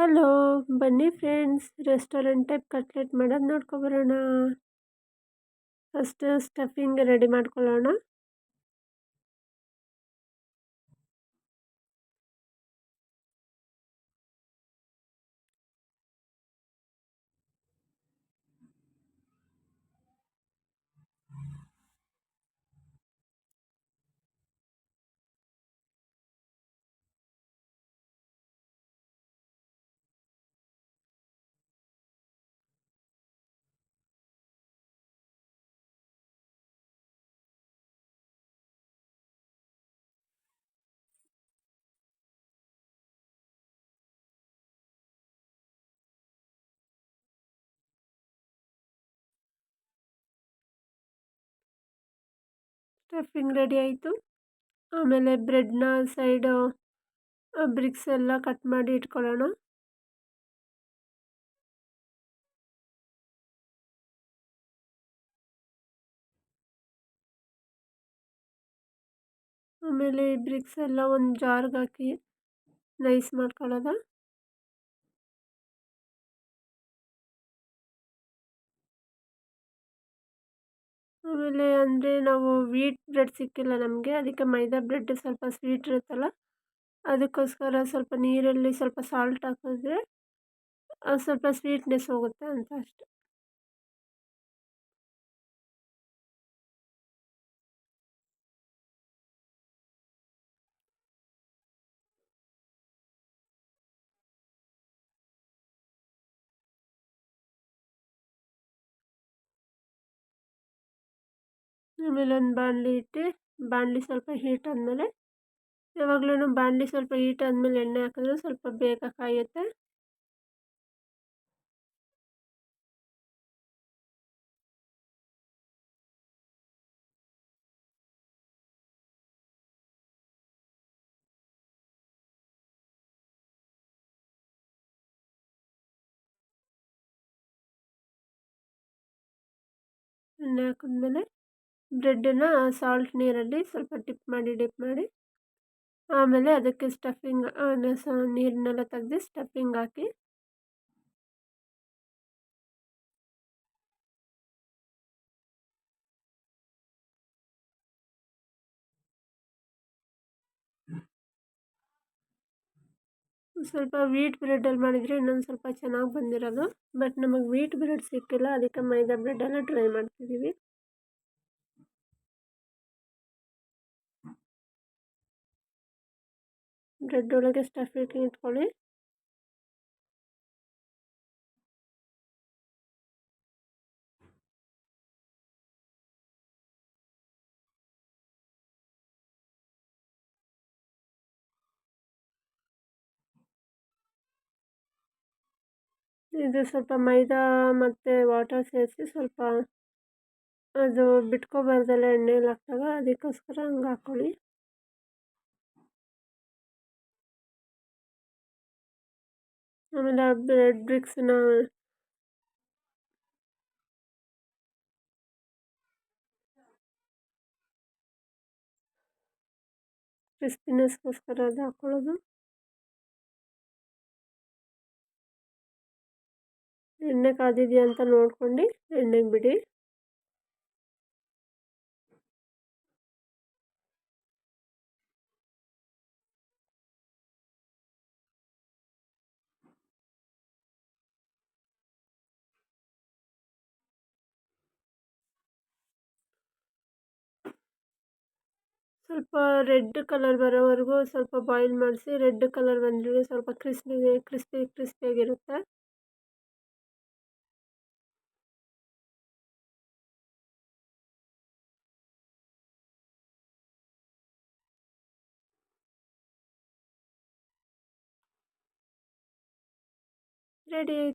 Hello, ಬನ್ನಿ friends, restaurant type cutlet ಮಾಡೋದು ನೋಡ್ಕೊಬರೋಣ. First stuffing ready ಮಾಡ್ಕೊಳ್ಳೋಣ. ಸ್ಟಫಿಂಗ್ ರೆಡಿ ಆಯಿತು. ಆಮೇಲೆ ಬ್ರೆಡ್ನ ಸೈಡು ಬ್ರಿಕ್ಸ್ ಎಲ್ಲ ಕಟ್ ಮಾಡಿ ಇಟ್ಕೊಳ್ಳೋಣ. ಆಮೇಲೆ ಈ ಬ್ರಿಕ್ಸ್ ಎಲ್ಲ ಒಂದು ಜಾರ್ಗೆ ಹಾಕಿ ನೈಸ್ ಮಾಡ್ಕೊಳ್ಳೋದ. ಆಮೇಲೆ ಅಂದರೆ ನಾವು ವೀಟ್ ಬ್ರೆಡ್ ಸಿಕ್ಕಿಲ್ಲ ನಮಗೆ, ಅದಕ್ಕೆ ಮೈದಾ ಬ್ರೆಡ್ ಸ್ವಲ್ಪ ಸ್ವೀಟ್ ಇರುತ್ತಲ್ಲ, ಅದಕ್ಕೋಸ್ಕರ ಸ್ವಲ್ಪ ನೀರಲ್ಲಿ ಸ್ವಲ್ಪ ಸಾಲ್ಟ್ ಹಾಕಿದ್ರೆ ಸ್ವಲ್ಪ ಸ್ವೀಟ್ನೆಸ್ ಹೋಗುತ್ತೆ ಅಂತ ಅಷ್ಟೆ. ಆಮೇಲೆ ಒಂದು ಬಾಣಲಿ ಇಟ್ಟು, ಬಾಣಲಿ ಸ್ವಲ್ಪ ಹೀಟ್ ಆದಮೇಲೆ, ಯಾವಾಗಲೂ ಬಾಣಲಿ ಸ್ವಲ್ಪ ಹೀಟ್ ಆದಮೇಲೆ ಎಣ್ಣೆ ಹಾಕಿದ್ರೆ ಸ್ವಲ್ಪ ಬೇಗ ಕಾಯುತ್ತೆ. ಎಣ್ಣೆ ಹಾಕಿದ್ಮೇಲೆ ಬ್ರೆಡ್ಡನ್ನು ಸಾಲ್ಟ್ ನೀರಲ್ಲಿ ಸ್ವಲ್ಪ ಡಿಪ್ ಮಾಡಿ ಆಮೇಲೆ ಅದಕ್ಕೆ ಸ್ಟಫಿಂಗ್ ನೀರನ್ನೆಲ್ಲ ತೆಗೆದು ಸ್ಟಫಿಂಗ್ ಹಾಕಿ ಸ್ವಲ್ಪ ವೀಟ್ ಬ್ರೆಡ್ಡಲ್ಲಿ ಮಾಡಿದರೆ ಇನ್ನೊಂದು ಸ್ವಲ್ಪ ಚೆನ್ನಾಗಿ ಬಂದಿರೋದು. ಬಟ್ ನಮಗೆ ವೀಟ್ ಬ್ರೆಡ್ ಸಿಕ್ಕಿಲ್ಲ, ಅದಕ್ಕೆ ಮೈದಾ ಬ್ರೆಡ್ಡನ್ನು ಟ್ರೈ ಮಾಡ್ತಿದ್ದೀವಿ. ಬ್ರೆಡ್ ಒಳಗೆ ಸ್ಟಫಿಂಗ್ ಇಟ್ಕೊಳ್ಳಿ. ಇದು ಸ್ವಲ್ಪ ಮೈದಾ ಮತ್ತು ವಾಟರ್ ಸೇರಿಸಿ ಸ್ವಲ್ಪ ಅದು ಬಿಟ್ಕೊಬಾರ್ದಲ್ಲ ಎಣ್ಣೆಯಲ್ಲಿ ಹಾಕಿದಾಗ, ಅದಕ್ಕೋಸ್ಕರ ಹಂಗೆ ಹಾಕ್ಕೊಳ್ಳಿ. ಆಮೇಲೆ ಆ ಬ್ರೆಡ್ ಬ್ರಿಕ್ಸ್ನ ಕ್ರಿಸ್ಪಿನೆಸ್ಗೋಸ್ಕರ ಅದು ಹಾಕ್ಕೊಳ್ಳೋದು. ಎಣ್ಣೆ ಕಾದಿದೆಯಾ ಅಂತ ನೋಡ್ಕೊಂಡು ಎಣ್ಣೆಗೆ ಬಿಡಿ. ಸ್ವಲ್ಪ ರೆಡ್ ಕಲರ್ ಬರೋವರೆಗೂ ಸ್ವಲ್ಪ ಬಾಯ್ಲ್ ಮಾಡಿಸಿ, ರೆಡ್ ಕಲರ್ ಬಂದರೆ ಸ್ವಲ್ಪ ಕ್ರಿಸ್ಪಿಯಾಗಿರುತ್ತೆ. ರೆಡಿ ಆಯಿತು.